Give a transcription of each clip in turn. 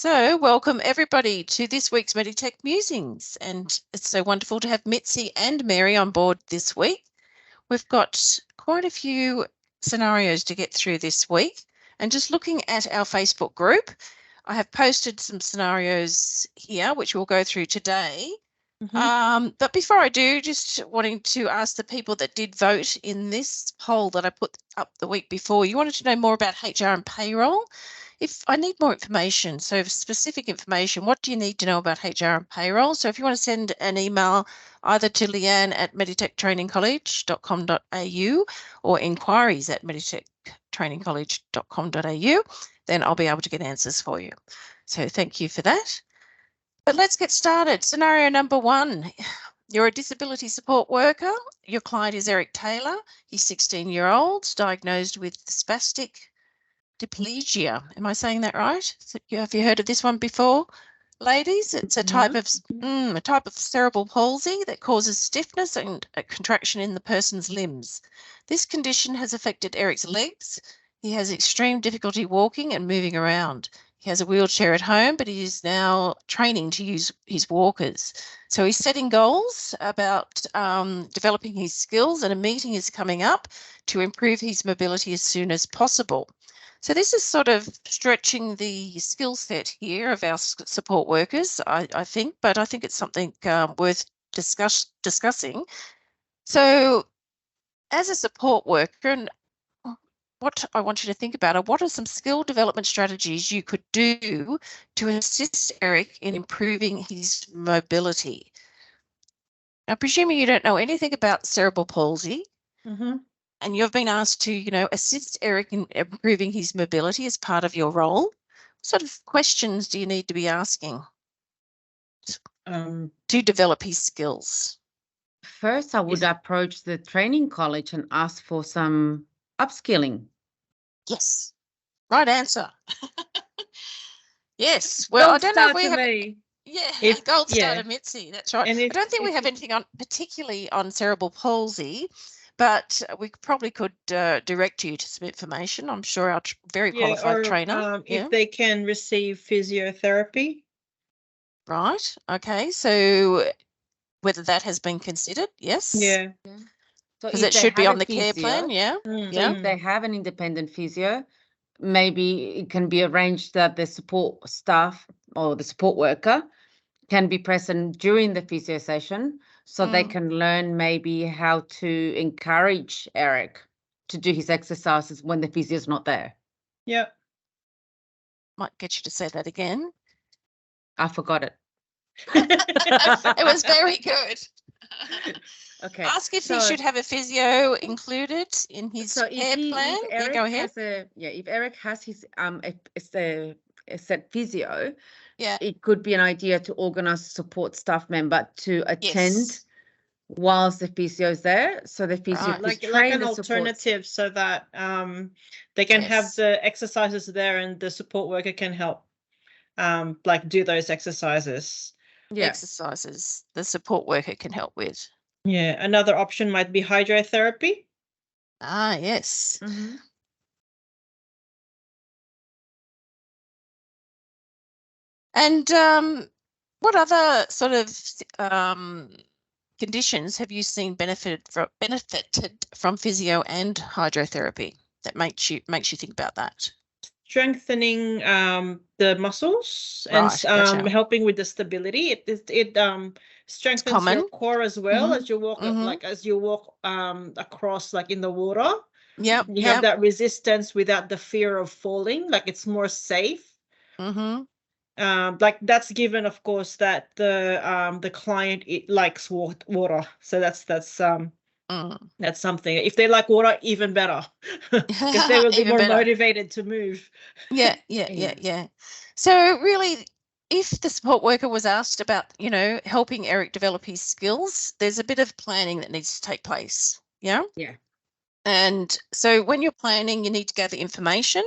So welcome everybody to this week's Meditech Musings, and it's so wonderful to have Mitzi and Mary on board this week. We've got quite a few scenarios to get through this week, and just looking at our Facebook group, I have posted some scenarios here which we'll go through today. But before I do, just wanting to ask the people that did vote in this poll that I put up the week before, you wanted to know more about HR and payroll. If I need more information, so specific information, what do you need to know about HR and payroll? So if you want to send an email either to leanne@meditechtrainingcollege.com.au or inquiries@meditechtrainingcollege.com.au, then I'll be able to get answers for you. So thank you for that. But let's get started. Scenario number one. You're a disability support worker. Your client is Eric Taylor. He's 16-year-old, diagnosed with spastic diplegia. Am I saying that right? Have you heard of this one before, ladies? It's a type of cerebral palsy that causes stiffness and a contraction in the person's limbs. This condition has affected Eric's legs. He has extreme difficulty walking and moving around. He has a wheelchair at home, but he is now training to use his walkers. So he's setting goals about developing his skills, and a meeting is coming up to improve his mobility as soon as possible. So this is sort of stretching the skill set here of our support workers, I think, but I think it's something worth discussing. So as a support worker, and what I want you to think about are what are some skill development strategies you could do to assist Eric in improving his mobility. Now, presuming you don't know anything about cerebral palsy, and you've been asked to, assist Eric in improving his mobility as part of your role, what sort of questions do you need to be asking to develop his skills? First, I would approach the training college and ask for some upskilling. Yes, right answer. Yes, well, I don't know if we have. Yeah, gold star to Mitzi, that's right. I don't think we have anything on particularly on cerebral palsy, but we probably could direct you to some information. I'm sure our very qualified trainer. If they can receive physiotherapy. Right, okay, so whether that has been considered, yes. Yeah. Because it should be on the care plan, yeah. So if they have an independent physio, maybe it can be arranged that the support staff or the support worker can be present during the physio session so they can learn maybe how to encourage Eric to do his exercises when the physio is not there. Yep. Might get you to say that again. I forgot it. It was very good. Okay. Ask if he should have a physio included in his care plan. If go ahead. If Eric has his a set physio, yeah, it could be an idea to organize a support staff member to attend whilst the physio is there. So the physio like an alternative, so that they can have the exercises there, and the support worker can help do those exercises. Yeah. Exercises the support worker can help with. Yeah, another option might be hydrotherapy. Ah, yes. And what other sort of conditions have you seen benefited from physio and hydrotherapy that makes you think about that? Strengthening the muscles, right, and helping with the stability. It strengthens your core as well as you walk across in the water. Yeah, you have that resistance without the fear of falling. It's more safe. That's given, of course, that the client likes water. So that's something. If they like water, even better, because they will be more motivated to move. Yeah. So really, if the support worker was asked about, helping Eric develop his skills, there's a bit of planning that needs to take place. Yeah. Yeah. And so when you're planning, you need to gather information.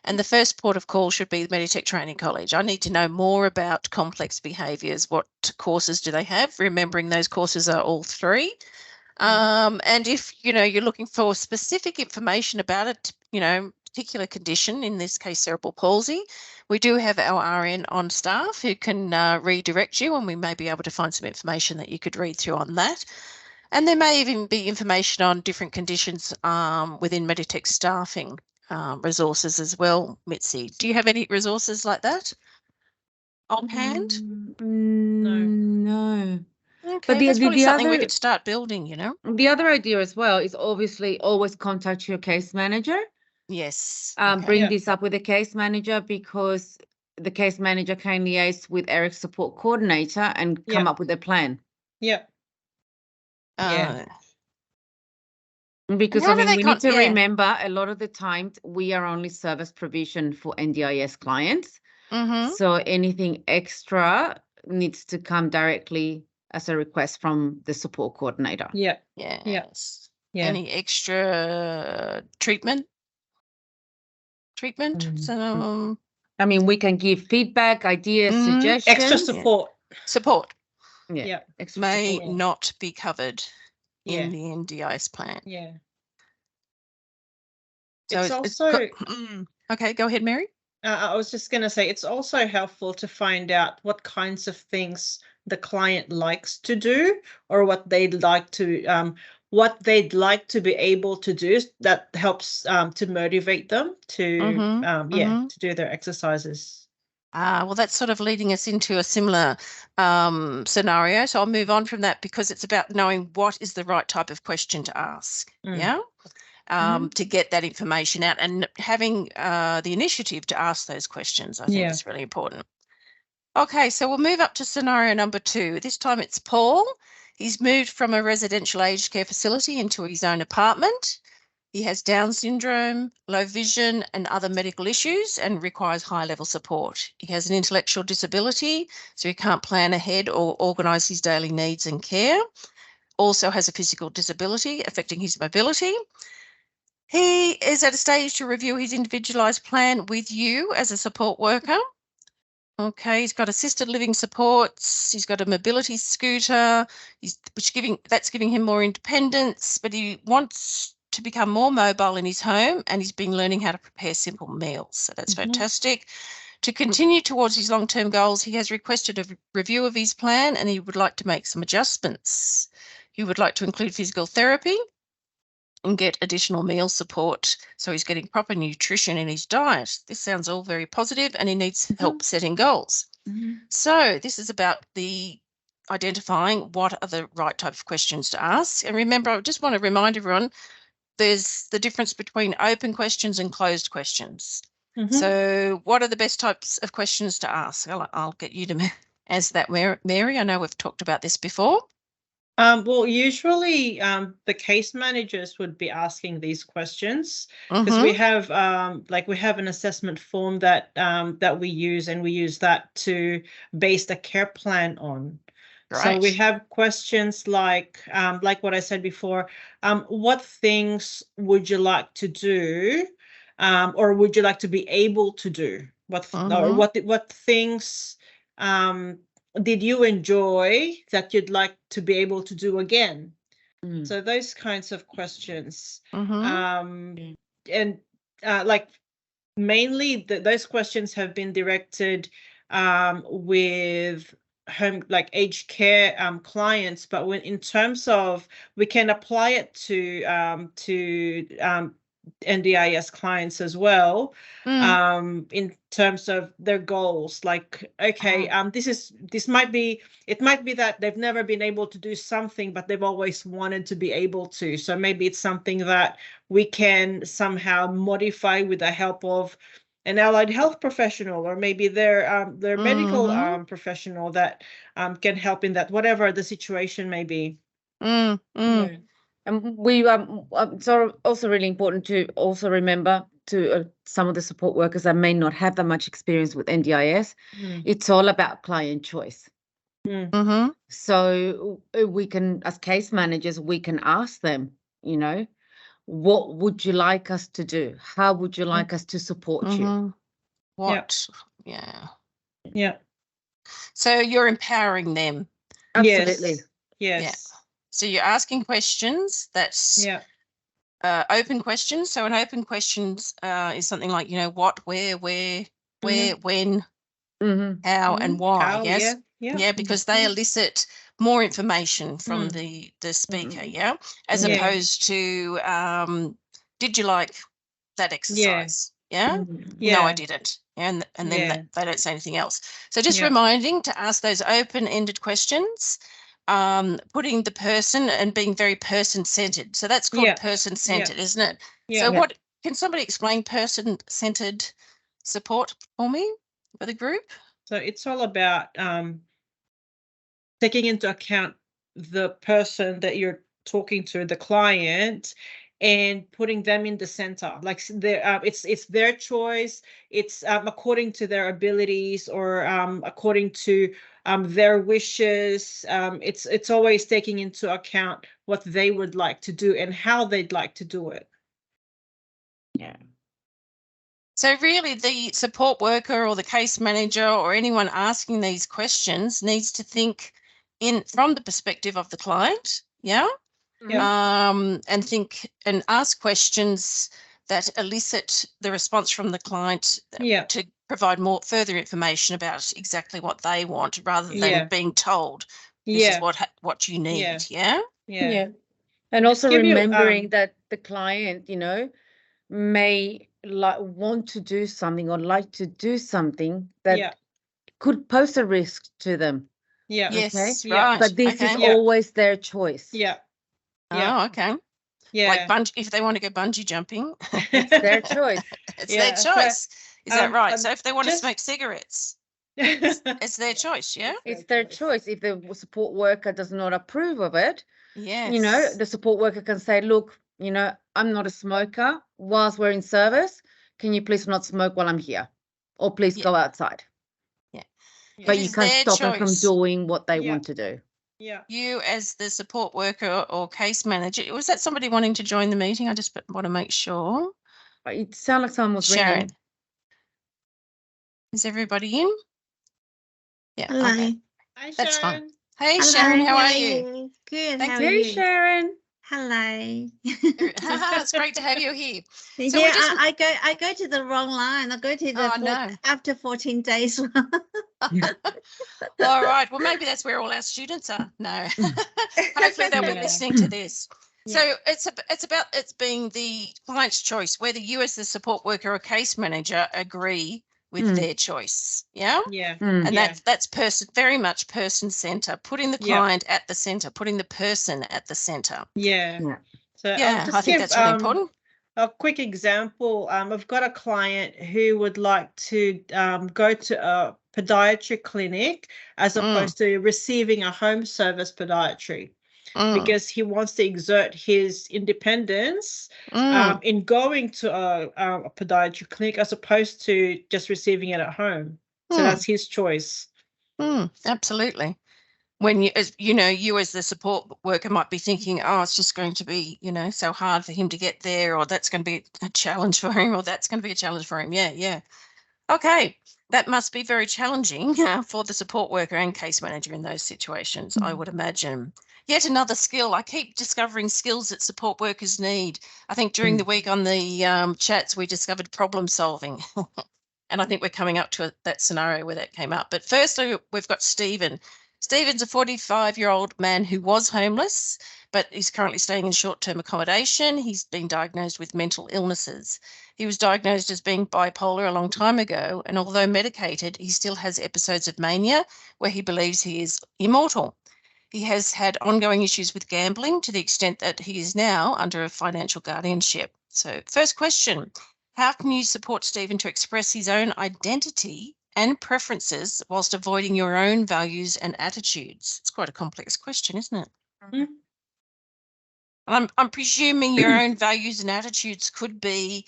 And the first port of call should be the Meditech Training College. I need to know more about complex behaviours. What courses do they have? Remembering those courses are all 3. And if, you're looking for specific information about it, particular condition, in this case cerebral palsy, we do have our RN on staff who can redirect you, and we may be able to find some information that you could read through on that. And there may even be information on different conditions within Meditech staffing resources as well, Mitzi. Do you have any resources like that on hand? No. Okay, But that's probably something we other could start building, you know? the other idea as well is obviously always contact your case manager. Yes. Bring Yeah. this up with the case manager, because the case manager can liaise with Eric's support coordinator and come Yeah. up with a plan. Yeah. Yeah. Because how do they we need to yeah. remember a lot of the time we are only service provision for NDIS clients. Mhm. So anything extra needs to come directly as a request from the support coordinator. Yeah. Yes. Yeah. Any extra treatment? So I mean, we can give feedback, ideas, suggestions. Extra support. support Yeah. Extra may support. not be covered Yeah. in the NDIS plan. Yeah. So It's also okay, go ahead, Mary. I was just going to say it's also helpful to find out what kinds of things the client likes to do, or what they'd like to be able to do. That helps to motivate them to to do their exercises. Well, that's sort of leading us into a similar scenario. So I'll move on from that, because it's about knowing what is the right type of question to ask. Yeah. To get that information out and having the initiative to ask those questions, I think is really important. Okay, so we'll move up to scenario number 2. This time it's Paul. He's moved from a residential aged care facility into his own apartment. He has Down syndrome, low vision, and other medical issues, and requires high-level support. He has an intellectual disability, so he can't plan ahead or organise his daily needs and care. Also has a physical disability affecting his mobility. He is at a stage to review his individualised plan with you as a support worker. Okay, he's got assisted living supports. He's got a mobility scooter, that's giving him more independence, but he wants to become more mobile in his home, and he's been learning how to prepare simple meals. So that's fantastic. To continue towards his long-term goals, he has requested a review of his plan, and he would like to make some adjustments. He would like to include physical therapy and get additional meal support, so he's getting proper nutrition in his diet. This sounds all very positive, and he needs help setting goals. So this is about the identifying what are the right type of questions to ask. And remember, I just want to remind everyone, there's the difference between open questions and closed questions. So what are the best types of questions to ask? I'll get you to answer that, Mary. I know we've talked about this before. Well, usually the case managers would be asking these questions, because we have we have an assessment form that that we use, and we use that to base the care plan on. Right. So we have questions like what I said before, what things would you like to do, or would you like to be able to do? Or what things did you enjoy that you'd like to be able to do again? So those kinds of questions. And like mainly those questions have been directed with home, like aged care clients, but when in terms of, we can apply it to NDIS clients as well, in terms of their goals. Like, okay, it might be that they've never been able to do something, but they've always wanted to be able to. So maybe it's something that we can somehow modify with the help of an allied health professional, or maybe their medical professional that can help in that, whatever the situation may be. Yeah. And we it's also really important to also remember to some of the support workers that may not have that much experience with NDIS. It's all about client choice. So we can, as case managers, we can ask them, what would you like us to do? How would you like us to support you? What? Yeah. So you're empowering them. Absolutely. Yes. So you're asking questions that's open questions. So an open questions is something like, what, where, when, how, and why. How, yes. yeah. Because they elicit more information from the speaker. As opposed to, did you like that exercise? No, I didn't. And then they don't say anything else. So just reminding to ask those open-ended questions, putting the person and being very person-centered. So that's called person-centered, isn't it? So what can somebody explain person-centered support for me for the group? So it's all about taking into account the person that you're talking to, the client, and putting them in the center. Like it's their choice. It's according to their abilities, or according to their wishes. It's always taking into account what they would like to do and how they'd like to do it. So really the support worker or the case manager or anyone asking these questions needs to think from the perspective of the client, and think and ask questions that elicit the response from the client to provide more further information about exactly what they want, rather than being told this is what you need. And also remembering that the client, may want to do something or like to do something that could pose a risk to them. Yes, right. But this is always their choice. Oh, okay. Like if they want to go bungee jumping, it's their choice. It's their choice. Is that right? So if they want to smoke cigarettes, it's their choice, It's their choice. If the support worker does not approve of it, yes, the support worker can say, look, I'm not a smoker. Whilst we're in service, can you please not smoke while I'm here? Or please go outside. But you can't stop them from doing what they want to do. You as the support worker or case manager, was that somebody wanting to join the meeting? I just want to make sure. It sounded like someone was Sharon. ringing. Is everybody in? Yeah. Hello. Okay. Hi, that's Sharon. fine. Hey, Hello, Sharon, how are you? Good. Thank How are Hey, you? Sharon. Hello. It's great to have you here. So Yeah, I go to the wrong line. I go to the no. after 14 days. All right. Well, maybe that's where all our students are. No. Hopefully they'll be listening to this. So it's being the client's choice, whether you as the support worker or case manager agree with their choice. And that's very much person center, putting the client at the center, putting the person at the center. So I think that's really important. A quick example, I've got a client who would like to go to a podiatry clinic as opposed to receiving a home service podiatry, because he wants to exert his independence in going to a podiatry clinic as opposed to just receiving it at home. So that's his choice. Absolutely. When you as the support worker might be thinking, oh, it's just going to be, so hard for him to get there, or that's going to be a challenge for him, or that's going to be a challenge for him. Yeah. Okay. That must be very challenging for the support worker and case manager in those situations, I would imagine. Yet another skill. I keep discovering skills that support workers need. I think during the week on the chats, we discovered problem solving. And I think we're coming up to that scenario where that came up. But firstly, we've got Stephen. Stephen's a 45-year-old man who was homeless, but is currently staying in short-term accommodation. He's been diagnosed with mental illnesses. He was diagnosed as being bipolar a long time ago, and although medicated, he still has episodes of mania where he believes he is immortal. He has had ongoing issues with gambling to the extent that he is now under a financial guardianship. So first question, how can you support Stephen to express his own identity and preferences whilst avoiding your own values and attitudes? It's quite a complex question, isn't it? I'm presuming your own values and attitudes could be,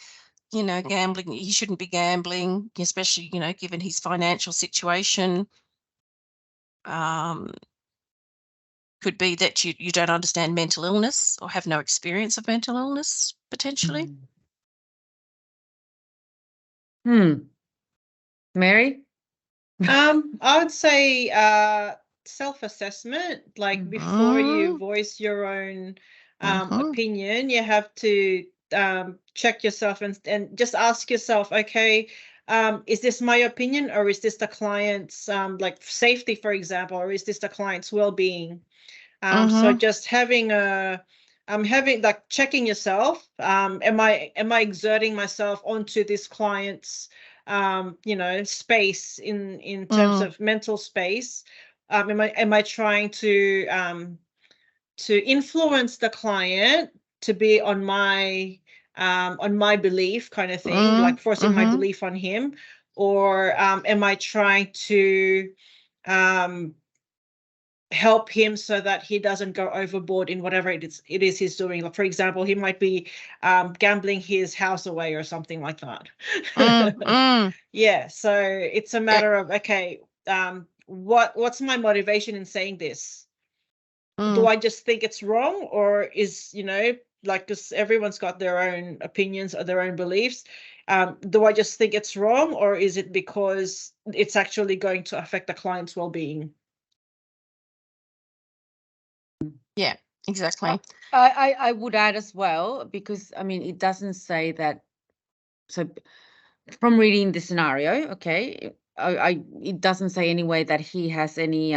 gambling. He shouldn't be gambling, especially, given his financial situation. Could be that you don't understand mental illness or have no experience of mental illness, potentially. Mary? I would say self-assessment, like before you voice your own opinion, you have to check yourself and just ask yourself, okay, is this my opinion, or is this the client's like safety, for example, or is this the client's well-being? So just having like checking yourself, am I exerting myself onto this client's space in terms of mental space? Am I trying to influence the client to be on my belief kind of thing, like forcing my belief on him, or am I trying to help him so that he doesn't go overboard in whatever it is he's doing? Like, for example, he might be gambling his house away or something like that. Yeah, so it's a matter of, okay, what's my motivation in saying this? Do I just think it's wrong, or is, like, because everyone's got their own opinions or their own beliefs, do I just think it's wrong, or is it because it's actually going to affect the client's well-being? Yeah, exactly. I would add as well, because I mean, it doesn't say that. So from reading the scenario, okay, it doesn't say anyway that he has any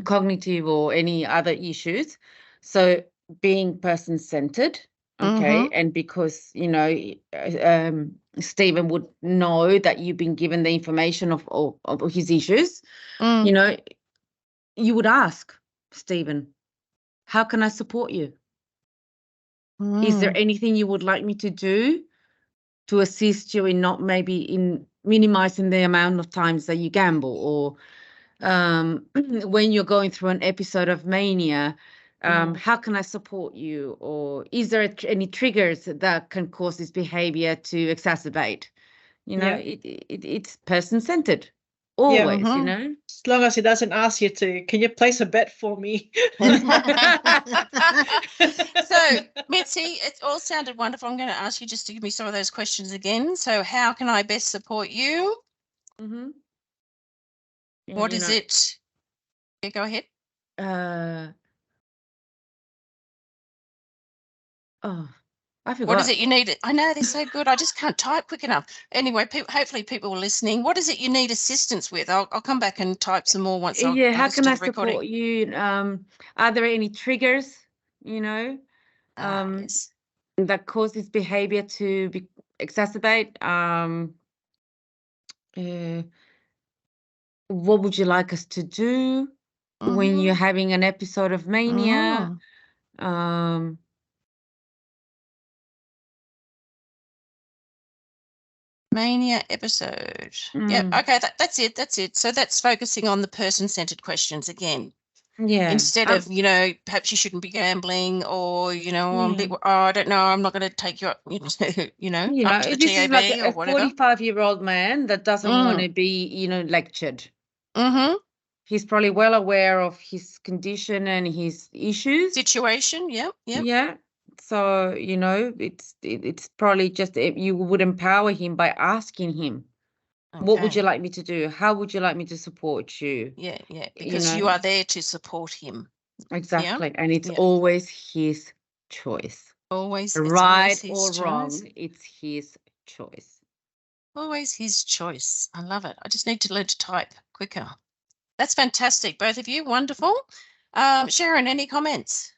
cognitive or any other issues. So being person-centered, okay, and because Stephen would know that you've been given the information of his issues, you would ask Stephen, how can I support you? Is there anything you would like me to do to assist you in not maybe in minimizing the amount of times that you gamble, or when you're going through an episode of mania, how can I support you? Or is there any triggers that can cause this behavior to exacerbate? It's person-centered always, As long as he doesn't ask you to, can you place a bet for me? So, Mitzi, it all sounded wonderful. I'm going to ask you just to give me some of those questions again. So, how can I best support you? What is it? Yeah, go ahead. I forgot. What is it you need? I know they're so good. I just can't type quick enough. Anyway, hopefully people are listening. What is it you need assistance with? I'll come back and type some more once I've how can I recording. support you? Are there any triggers, Yes. that cause this behavior to be exacerbate? What would you like us to do when you're having an episode of mania? Mania episode. Yeah. Okay. That's it. That's it. So that's focusing on the person-centered questions again. Yeah. Instead of, perhaps you shouldn't be gambling, or, I'm a bit, I don't know, I'm not going to take you up, up to the this TAB is like or a whatever. 45-year-old man that doesn't want to be, lectured. He's probably well aware of his condition and his issues. Situation. Yeah. Yeah. So, it's probably just, you would empower him by asking him, what would you like me to do? How would you like me to support you? Yeah. Because you are there to support him. Exactly. And it's always his choice. Always. Right or wrong, it's his choice. Always his choice. I love it. I just need to learn to type quicker. That's fantastic, both of you. Wonderful. Sharon, any comments?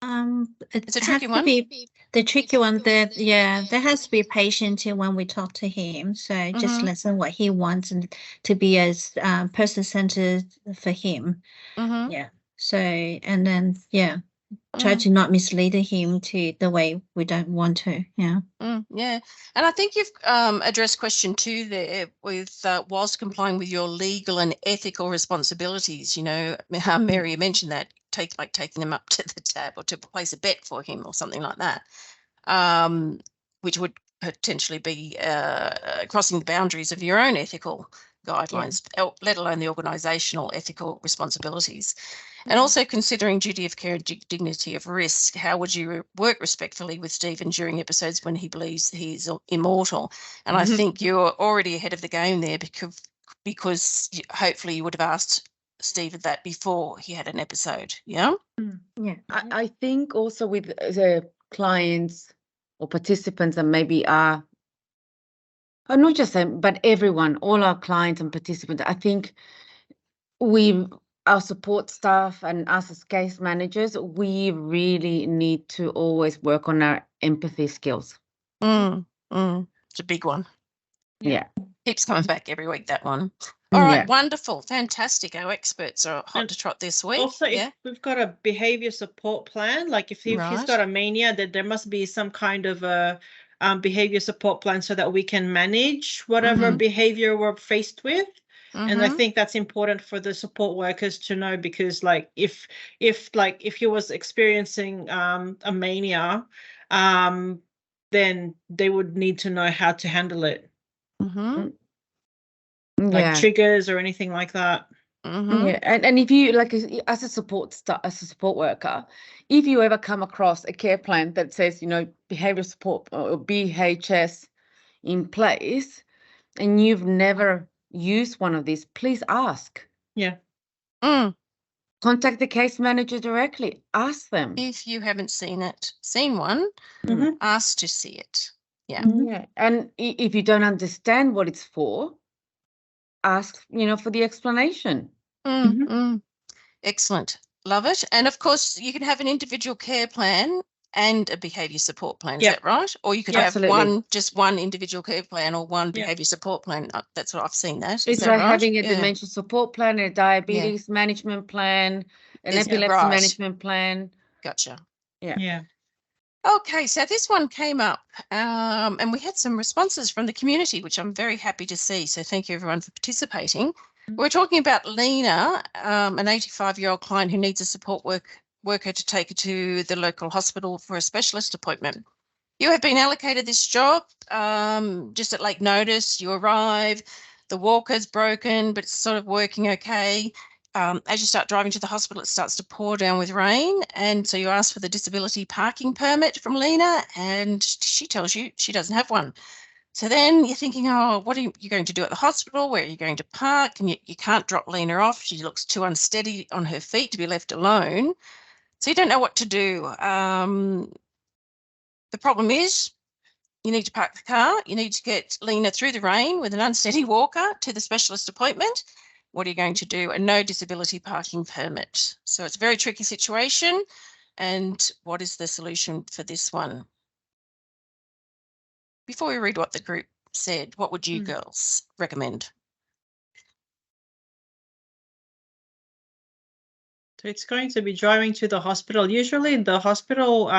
It's a tricky one. The tricky one, there has to be patient when we talk to him. So just listen what he wants, and to be as person-centered for him. Yeah. So, and then, try to not mislead him to the way we don't want to. Yeah. Yeah. And I think you've addressed question 2 there with whilst complying with your legal and ethical responsibilities. Mary mentioned that, taking them up to the tab or to place a bet for him or something like that, which would potentially be crossing the boundaries of your own ethical guidelines, let alone the organisational ethical responsibilities. And also considering duty of care and dignity of risk, how would you work respectfully with Stephen during episodes when he believes he's immortal? And I think you're already ahead of the game there, because hopefully you would have asked Stephen that before he had an episode. Yeah. Yeah. I think also with the clients or participants that maybe are, or not just them, but everyone, all our clients and participants, I think our support staff and us as case managers, we really need to always work on our empathy skills. It's a big one. Yeah. Keeps coming back every week, that one. All right, Yeah. wonderful, fantastic. Our experts are hot And to trot this week. Also, if we've got a behavior support plan, like if he's Right. got a mania, then there must be some kind of a behavior support plan so that we can manage whatever behavior we're faced with. And I think that's important for the support workers to know, because like if he was experiencing a mania, then they would need to know how to handle it, like triggers or anything like that. Yeah, and if you like as a support worker, if you ever come across a care plan that says, you know, behavior support or BHS in place, and you've never used one of these, please ask. Yeah. Contact the case manager directly. Ask them. If you haven't seen one, ask to see it. Yeah. Yeah, and if you don't understand what it's for, ask, you know, for the explanation. Excellent. Love it. And of course, you can have an individual care plan and a behaviour support plan. Is that right? Or you could have just one individual care plan or one behaviour support plan. That's what I've seen. That is it's that like right? having a dementia support plan, a diabetes management plan, an epilepsy management plan. Gotcha. Yeah. Okay, so this one came up and we had some responses from the community, which I'm very happy to see. So thank you everyone for participating. We're talking about Lena, an 85-year-old client who needs a support worker to take her to the local hospital for a specialist appointment. You have been allocated this job just at late notice. You arrive, the walker's broken, but it's sort of working okay. As you start driving to the hospital, it starts to pour down with rain. And so you ask for the disability parking permit from Lena, and she tells you she doesn't have one. So then you're thinking, oh, what are you going to do at the hospital? Where are you going to park? And you can't drop Lena off. She looks too unsteady on her feet to be left alone. So you don't know what to do. The problem is you need to park the car. You need to get Lena through the rain with an unsteady walker to the specialist appointment. What are you going to do? And no disability parking permit. So it's a very tricky situation. And what is the solution for this one? Before we read what the group said, what would you girls recommend? So it's going to be driving to the hospital. Usually the hospital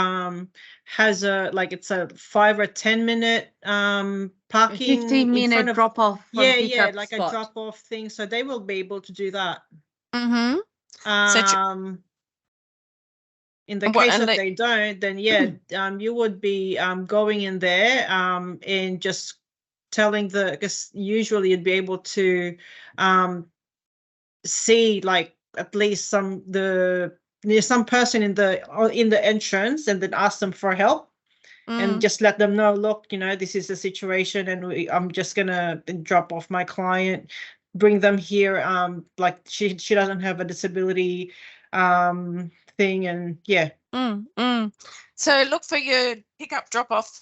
has it's a 5 or 10 minute parking, 15-minute drop off. Yeah, like spot. A drop off thing. So they will be able to do that. In the case that they don't, then you would be going in there and just telling because usually you'd be able to see like at least some person in the entrance, and then ask them for help and just let them know, look, you know, this is the situation, and I'm just gonna drop off my client, bring them here, like she doesn't have a disability thing, and so look for your pick up drop off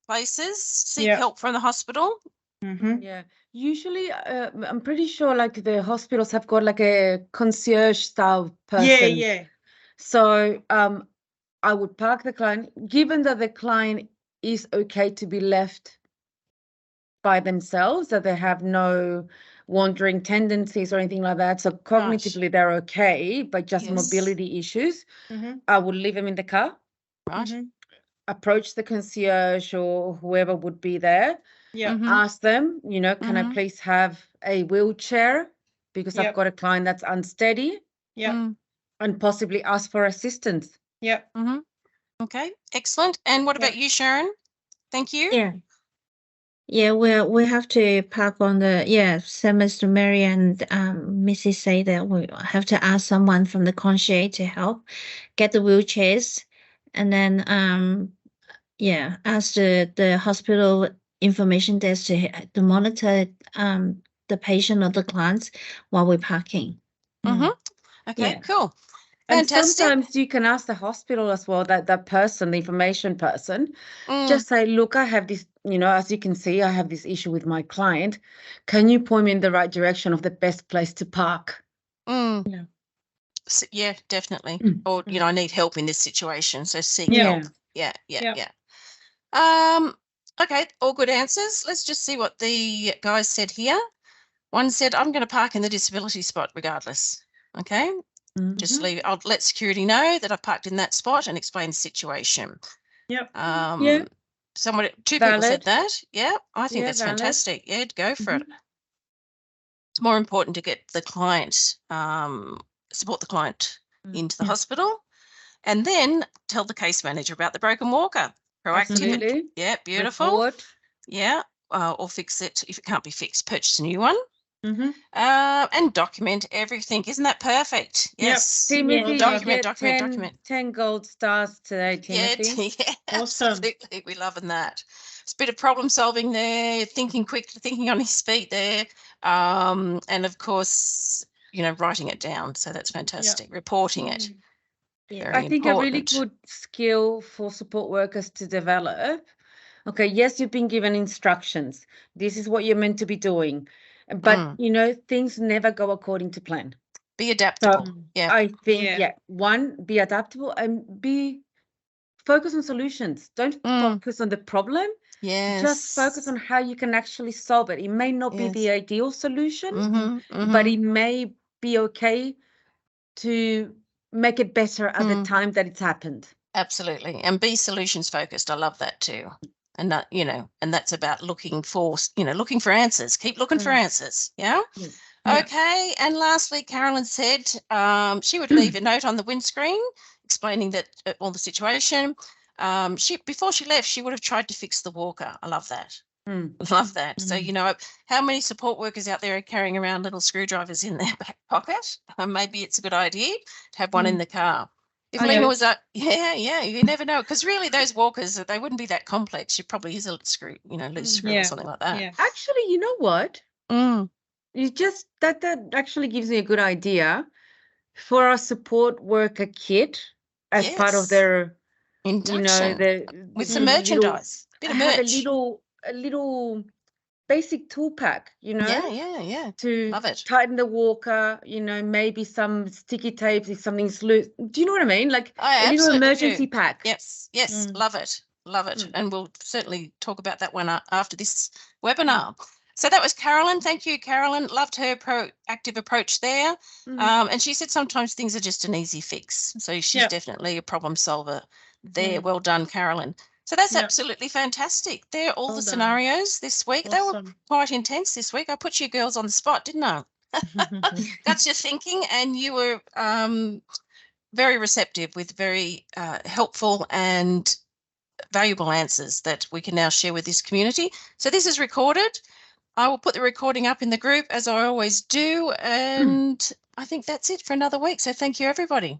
places, seek help from the hospital. Yeah, usually I'm pretty sure like the hospitals have got like a concierge style person. So I would park the client, given that the client is okay to be left by themselves, that they have no wandering tendencies or anything like that. So cognitively they're okay, but just mobility issues. I would leave them in the car. Approach the concierge or whoever would be there. Ask them, you know, can I please have a wheelchair because I've got a client that's unsteady. And possibly ask for assistance. Okay, excellent. And what about you, Sharon? Thank you. Yeah, we have to park on the same as Mary and Mrs. say that we have to ask someone from the concierge to help get the wheelchairs, and then ask the hospital information desk to monitor the patient or the clients while we're parking. Okay, Yeah. cool. And Fantastic. sometimes you can ask the hospital as well, that person, the information person, just say, look, I have this, as you can see, I have this issue with my client. Can you point me in the right direction of the best place to park? Yeah. So, yeah, definitely. Or, I need help in this situation. So seek help. Yeah. Okay, all good answers. Let's just see what the guys said here. One said, I'm going to park in the disability spot regardless. Okay. Just leave it. I'll let security know that I've parked in that spot and explain the situation. Yep. Two people said that. Yeah, I think that's valid. fantastic. Yeah, go for it. It's more important to get the client, support the client into the hospital, and then tell the case manager about the broken walker. Proactive. Absolutely. Yeah, beautiful. Report. Yeah, or fix it. If it can't be fixed, purchase a new one. And document everything. Isn't that perfect? Yes. Timothy, document. 10 gold stars today, Timothy. Yeah, Awesome. absolutely. We're loving that. It's a bit of problem solving there, thinking quickly, thinking on his feet there. And of course, writing it down. So that's fantastic. Reporting it. Very I think important. a really good skill for support workers to develop. Okay, yes, you've been given instructions. This is what you're meant to be doing. But, things never go according to plan. Be adaptable. So I think, one, be adaptable and focus on solutions. Don't focus on the problem. Yes. Just focus on how you can actually solve it. It may not be the ideal solution, but it may be okay to make it better at the time that it's happened. Absolutely. And be solutions focused. I love that too. And that, and that's about looking for answers. Keep looking for answers. Yeah. Okay. And lastly, Carolyn said she would leave a note on the windscreen explaining that all the situation. Before she left, she would have tried to fix the walker. I love that. Love that. So, how many support workers out there are carrying around little screwdrivers in their back pocket? Maybe it's a good idea to have one in the car. If Lena was you never know. Because really those walkers, they wouldn't be that complex. It probably is a screw, loose screw or something like that. Yeah. Actually, you know what? You just that actually gives me a good idea for a support worker kit as part of their induction. With some merchandise. Bit of merch. Have a little basic tool pack, Yeah. to love it. tighten the walker, maybe some sticky tapes if something's loose. Do you know what I mean? Like a little emergency pack. Yes, love it. And we'll certainly talk about that one after this webinar. So that was Carolyn. Thank you, Carolyn. Loved her proactive approach there. And she said sometimes things are just an easy fix. So she's definitely a problem solver there. Well done, Carolyn. So that's absolutely fantastic. They're all the scenarios this week. They were quite intense this week. I put you girls on the spot, didn't I? That's your thinking, and you were very receptive with very helpful and valuable answers that we can now share with this community. So this is recorded. I will put the recording up in the group as I always do, and I think that's it for another week. So thank you, everybody.